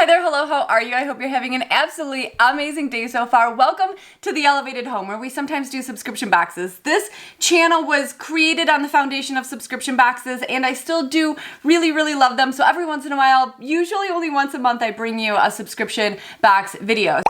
there, hello, how are you? I hope you're having an absolutely amazing day so far. Welcome to the Elevated Home, where we sometimes do subscription boxes. This channel was created on the foundation of subscription boxes, and I still do really love them. So every once in a while, usually only once a month, I bring you a subscription box video.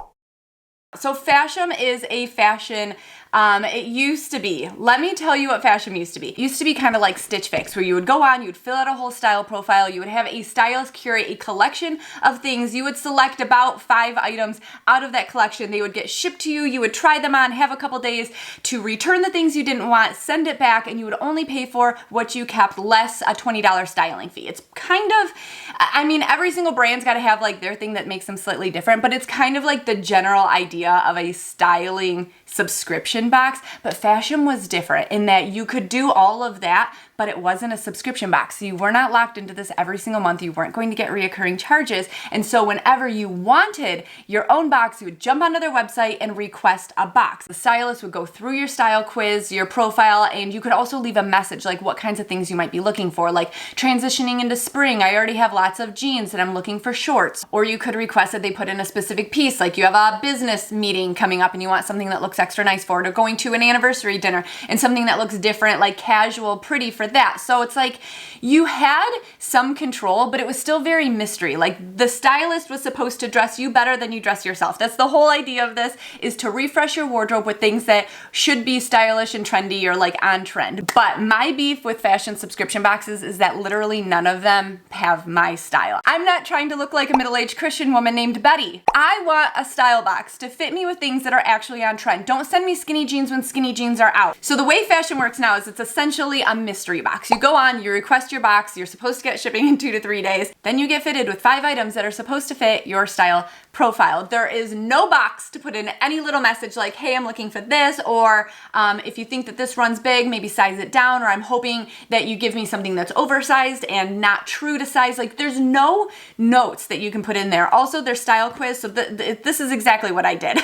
So FASHOM is a fashion, it used to be. Let me tell you what FASHOM used to be. It used to be kind of like Stitch Fix, where you would go on, you'd fill out a whole style profile, you would have a stylist curate a collection of things, you would select about 5 items out of that collection, they would get shipped to you, you would try them on, have a couple days to return the things you didn't want, send it back, and you would only pay for what you kept, less a $20 styling fee. It's kind of, I mean, every single brand's got to have like their thing that makes them slightly different, but it's kind of like the general idea of a styling subscription box. But FASHOM was different in that you could do all of that, but it wasn't a subscription box. So you were not locked into this every single month. You weren't going to get reoccurring charges. And so whenever you wanted your own box, you would jump onto their website and request a box. The stylist would go through your style quiz, your profile, and you could also leave a message like what kinds of things you might be looking for, like transitioning into spring. I already have lots of jeans and I'm looking for shorts. Or you could request that they put in a specific piece, like you have a business meeting coming up and you want something that looks extra nice for it, or going to an anniversary dinner and something that looks different, like casual, pretty for that. So it's like you had some control, but it was still very mystery. Like the stylist was supposed to dress you better than you dress yourself. That's the whole idea of this, is to refresh your wardrobe with things that should be stylish and trendy or like on trend. But my beef with fashion subscription boxes is that literally none of them have my style. I'm not trying to look like a middle-aged Christian woman named Betty. I want a style box to fit me with things that are actually on trend. Don't send me skinny jeans when skinny jeans are out. So the way FASHOM works now is it's essentially a mystery box. You go on, you request your box, you're supposed to get shipping in 2 to 3 days, then you get fitted with 5 items that are supposed to fit your style profile. There is no box to put in any little message like, hey, I'm looking for this, or if you think that this runs big, maybe size it down, or I'm hoping that you give me something that's oversized and not true to size. Like there's no notes that you can put in there. Also, their style quiz, so this is exactly what I did.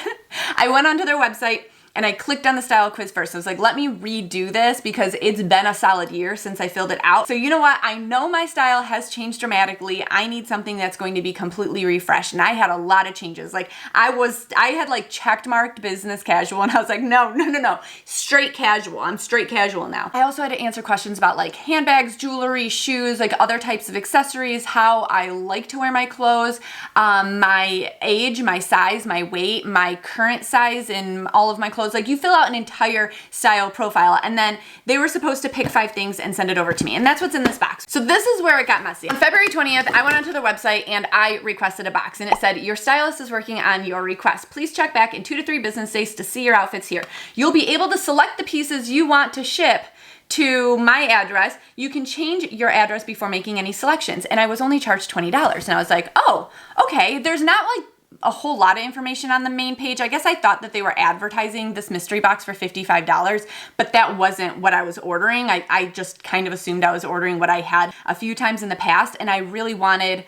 I went onto their website and I clicked on the style quiz first. I was like, let me redo this because it's been a solid year since I filled it out. So you know what? I know my style has changed dramatically. I need something that's going to be completely refreshed. And I had a lot of changes. Like I had like checked marked business casual, and I was like, no, straight casual. I'm straight casual now. I also had to answer questions about like handbags, jewelry, shoes, like other types of accessories, how I like to wear my clothes, my age, my size, my weight, my current size in all of my clothes. Like you fill out an entire style profile, and then they were supposed to pick 5 things and send it over to me. And that's what's in this box. So this is where it got messy. On February 20th, I went onto their website and I requested a box, and it said, your stylist is working on your request. Please check back in 2 to 3 business days to see your outfits here. You'll be able to select the pieces you want to ship to my address. You can change your address before making any selections. And I was only charged $20. And I was like, oh, okay. There's not like a whole lot of information on the main page. I guess I thought that they were advertising this mystery box for $55, but that wasn't what I was ordering. I just kind of assumed I was ordering what I had a few times in the past, and I really wanted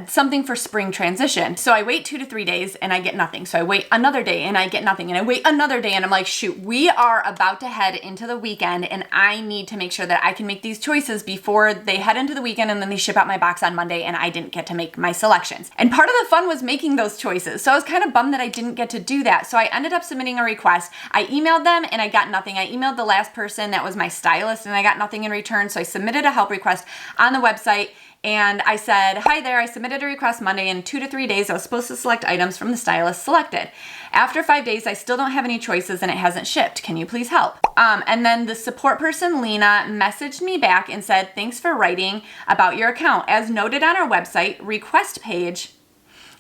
something for spring transition. So I wait 2 to 3 days and I get nothing. So I wait another day and I get nothing, and I wait another day and I'm like, shoot, we are about to head into the weekend and I need to make sure that I can make these choices before they head into the weekend, and then they ship out my box on Monday and I didn't get to make my selections. And part of the fun was making those choices. So I was kind of bummed that I didn't get to do that. So I ended up submitting a request. I emailed them and I got nothing. I emailed the last person that was my stylist and I got nothing in return. So I submitted a help request on the website. And I said, hi there, I submitted a request Monday. In 2 to 3 days, I was supposed to select items from the stylist selected. After 5 days, I still don't have any choices and it hasn't shipped. Can you please help? And then the support person, Lena, messaged me back and said, thanks for writing about your account. As noted on our website, request page,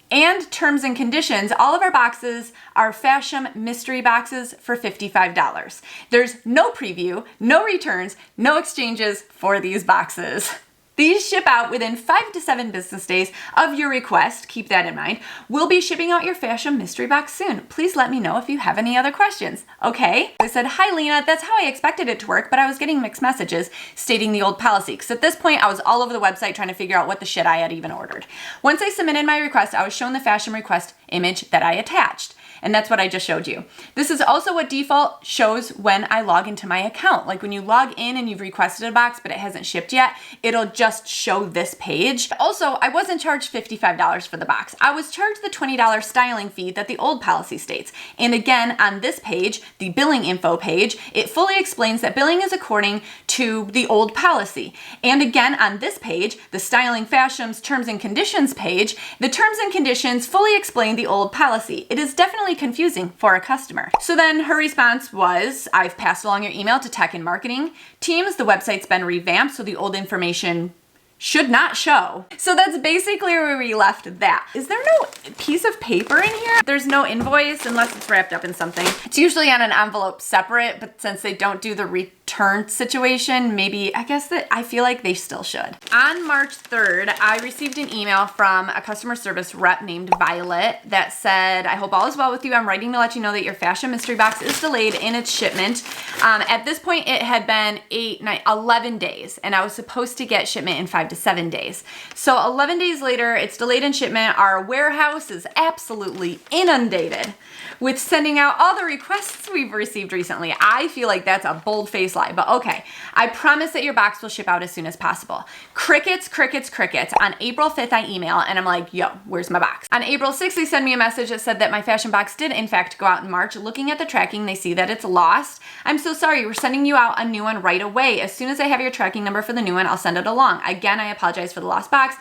and terms and conditions, all of our boxes are FASHOM mystery boxes for $55. There's no preview, no returns, no exchanges for these boxes. These ship out within 5 to 7 business days of your request. Keep that in mind. We'll be shipping out your FASHOM mystery box soon. Please let me know if you have any other questions. Okay. I said, hi, Lena. That's how I expected it to work, but I was getting mixed messages stating the old policy. Because at this point, I was all over the website trying to figure out what the shit I had even ordered. Once I submitted my request, I was shown the FASHOM request image that I attached. And that's what I just showed you. This is also what default shows when I log into my account. Like when you log in and you've requested a box, but it hasn't shipped yet, it'll just show this page. Also, I wasn't charged $55 for the box. I was charged the $20 styling fee that the old policy states. And again, on this page, the billing info page, it fully explains that billing is according to the old policy. And again, on this page, the Styling Fashion's terms and conditions page, the terms and conditions fully explain the old policy. It is definitely confusing for a customer. So then her response was, I've passed along your email to tech and marketing teams. The website's been revamped, so the old information should not show. So that's basically where we left that. Is there no piece of paper in here? There's no invoice unless it's wrapped up in something. It's usually on an envelope separate, but since they don't do the return situation, maybe, I guess that I feel like they still should. On March 3rd, I received an email from a customer service rep named Violet that said, I hope all is well with you. I'm writing to let you know that your fashion mystery box is delayed in its shipment. At this point, it had been 11 days, and I was supposed to get shipment in 5 to 7 days. So 11 days later, it's delayed in shipment. Our warehouse is absolutely inundated with sending out all the requests we've received recently. I feel like that's a bold-faced lie, but okay. I promise that your box will ship out as soon as possible. Crickets, crickets, crickets. On April 5th, I email and I'm like, yo, where's my box? On April 6th, they send me a message that said that my fashion box did in fact go out in March. Looking at the tracking, they see that it's lost. I'm so sorry, we're sending you out a new one right away. As soon as I have your tracking number for the new one, I'll send it along. Again, I apologize for the lost box.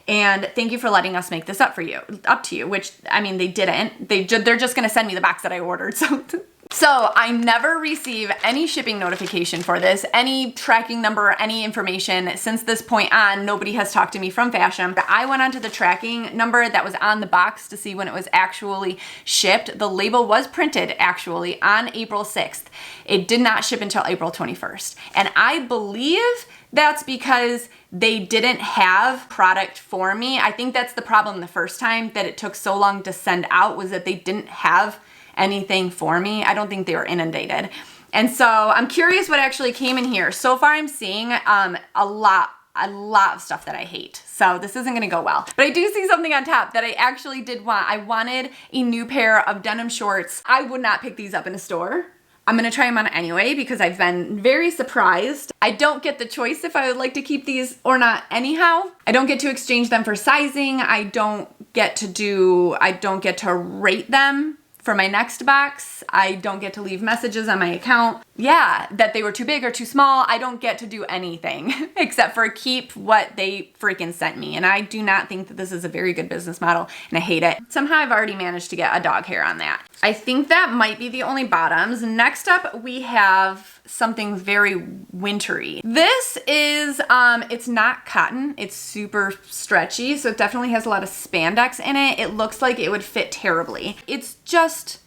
And thank you for letting us make this up to you, which, I mean, they didn't. They're just gonna send me the box that I ordered, So I never receive any shipping notification for this, any tracking number, any information. Since this point on, nobody has talked to me from FASHOM. I went onto the tracking number that was on the box to see when it was actually shipped. The label was printed actually on April 6th. It did not ship until April 21st. And I believe that's because they didn't have product for me. I think that's the problem the first time that it took so long to send out, was that they didn't have anything for me. I don't think they were inundated. And so I'm curious what actually came in here. So far I'm seeing a lot of stuff that I hate. So this isn't gonna go well. But I do see something on top that I actually did want. I wanted a new pair of denim shorts. I would not pick these up in a store. I'm gonna try them on anyway because I've been very surprised. I don't get the choice if I would like to keep these or not anyhow. I don't get to exchange them for sizing. I don't get to rate them for my next box. I don't get to leave messages on my account. Yeah, that they were too big or too small. I don't get to do anything except for keep what they freaking sent me. And I do not think that this is a very good business model, and I hate it. Somehow I've already managed to get a dog hair on that. I think that might be the only bottoms. Next up, we have something very wintry. This is, it's not cotton. It's super stretchy, so it definitely has a lot of spandex in it. It looks like it would fit terribly. It's just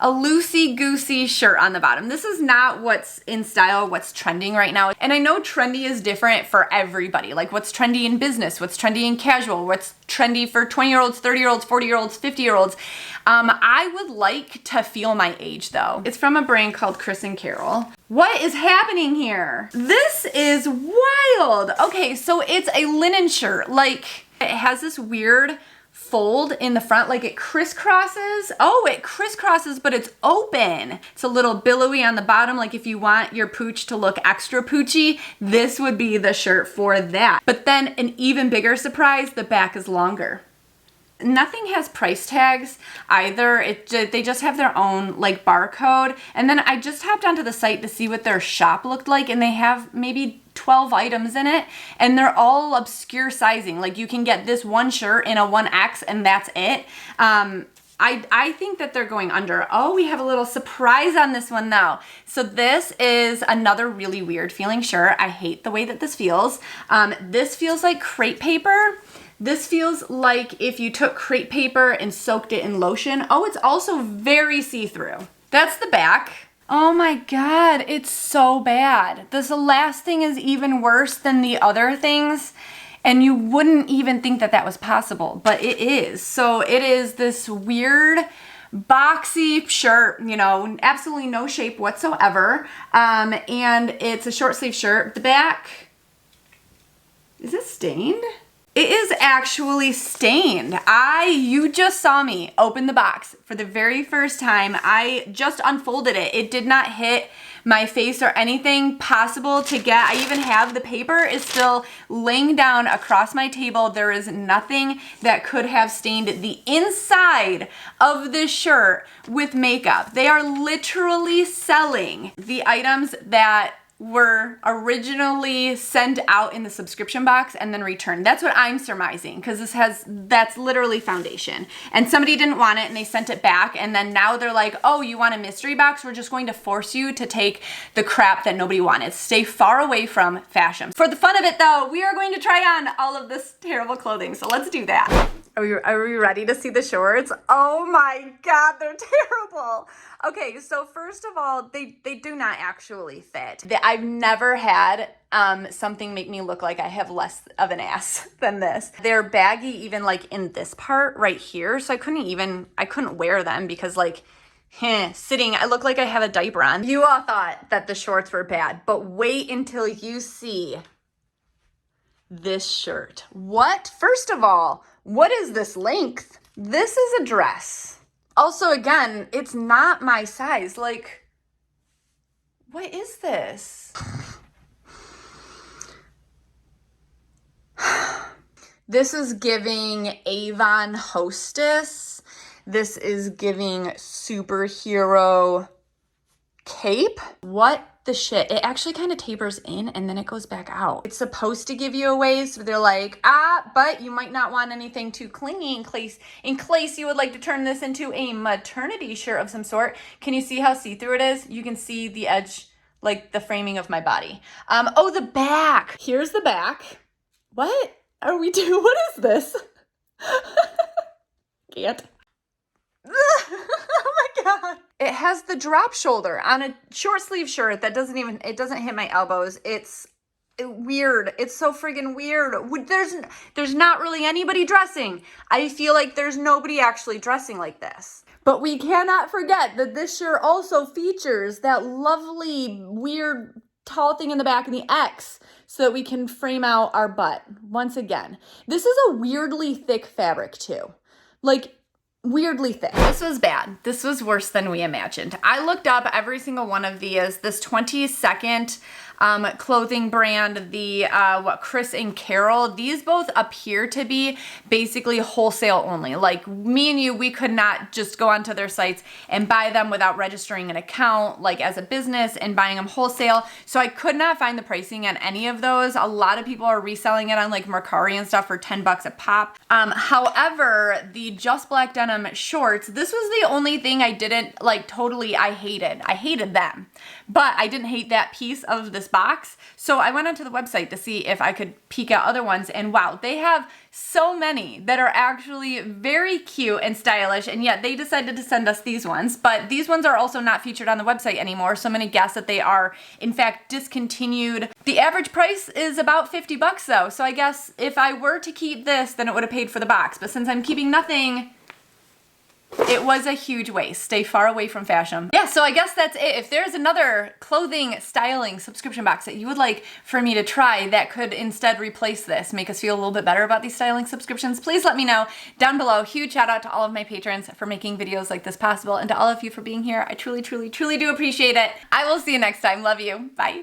a loosey-goosey shirt on the bottom. This is not what's in style, what's trending right now. And I know trendy is different for everybody. Like what's trendy in business, what's trendy in casual, what's trendy for 20-year-olds, 30-year-olds, 40-year-olds, 50-year-olds. I would like to feel my age though. It's from a brand called Chris and Carol. What is happening here? This is wild. Okay, so it's a linen shirt. Like it has this weird fold in the front, like it crisscrosses. Oh, it crisscrosses, but it's open. It's a little billowy on the bottom. Like if you want your pooch to look extra poochy, this would be the shirt for that. But then an even bigger surprise, the back is longer. Nothing has price tags either. They just have their own like barcode. And then I just hopped onto the site to see what their shop looked like, and they have maybe 12 items in it, and they're all obscure sizing. Like you can get this one shirt in a 1X and that's it. I think that they're going under. Oh, we have a little surprise on this one though. So this is another really weird feeling shirt. I hate the way that this feels. This feels like crepe paper. This feels like if you took crepe paper and soaked it in lotion. Oh, it's also very see-through. That's the back. Oh my God, it's so bad. This last thing is even worse than the other things, and you wouldn't even think that that was possible, but it is. So it is this weird boxy shirt, you know, absolutely no shape whatsoever, and it's a short sleeve shirt. The back, is it stained? It is actually stained. You just saw me open the box for the very first time. I just unfolded it. It did not hit my face or anything possible to get. I even have the paper is still laying down across my table. There is nothing that could have stained the inside of this shirt with makeup. They are literally selling the items that were originally sent out in the subscription box and then returned. That's what I'm surmising, because that's literally foundation. And somebody didn't want it and they sent it back, and then now they're like, oh, you want a mystery box? We're just going to force you to take the crap that nobody wanted. Stay far away from FASHOM. For the fun of it though, we are going to try on all of this terrible clothing. So let's do that. Are we ready to see the shorts? Oh my God, they're terrible. Okay, so first of all, they do not actually fit. I've never had something make me look like I have less of an ass than this. They're baggy even like in this part right here, so I couldn't wear them because like, sitting, I look like I have a diaper on. You all thought that the shorts were bad, but wait until you see this shirt. What? First of all, what is this length? This is a dress. Also, again, it's not my size. Like, what is this? This is giving Avon hostess. This is giving superhero cape. What the shit? It actually kind of tapers in and then it goes back out. It's supposed to give you a waist, but they're like, but you might not want anything too clingy in case you would like to turn this into a maternity shirt of some sort. Can you see how see-through it is? You can see the edge, like the framing of my body. Oh, the back. Here's the back. What are we doing? What is this? Can't. Oh my God. It has the drop shoulder on a short sleeve shirt that doesn't hit my elbows. It's weird. It's so friggin' weird. There's not really anybody dressing. I feel like there's nobody actually dressing like this. But we cannot forget that this shirt also features that lovely, weird, tall thing in the back and the X so that we can frame out our butt. Once again, this is a weirdly thick fabric too. Like, weirdly thick. This was bad. This was worse than we imagined. I looked up every single one of these. This 22nd clothing brand, the Chris and Carol, these both appear to be basically wholesale only. Like me and you, we could not just go onto their sites and buy them without registering an account like as a business and buying them wholesale. So I could not find the pricing on any of those. A lot of people are reselling it on like Mercari and stuff for 10 bucks a pop. However, the Just Black denim shorts, this was the only thing I didn't like totally, I hated them, but I didn't hate that piece of this box. So I went onto the website to see if I could peek out other ones, and wow, they have so many that are actually very cute and stylish, and yet they decided to send us these ones. But these ones are also not featured on the website anymore, so I'm gonna guess that they are in fact discontinued. The average price is about 50 bucks though, so I guess if I were to keep this, then it would have paid for the box. But since I'm keeping nothing, it was a huge waste. Stay far away from FASHOM. Yeah, so I guess that's it. If there's another clothing styling subscription box that you would like for me to try that could instead replace this, make us feel a little bit better about these styling subscriptions, please let me know down below. Huge shout out to all of my patrons for making videos like this possible, and to all of you for being here. I truly, truly, truly do appreciate it. I will see you next time. Love you. Bye.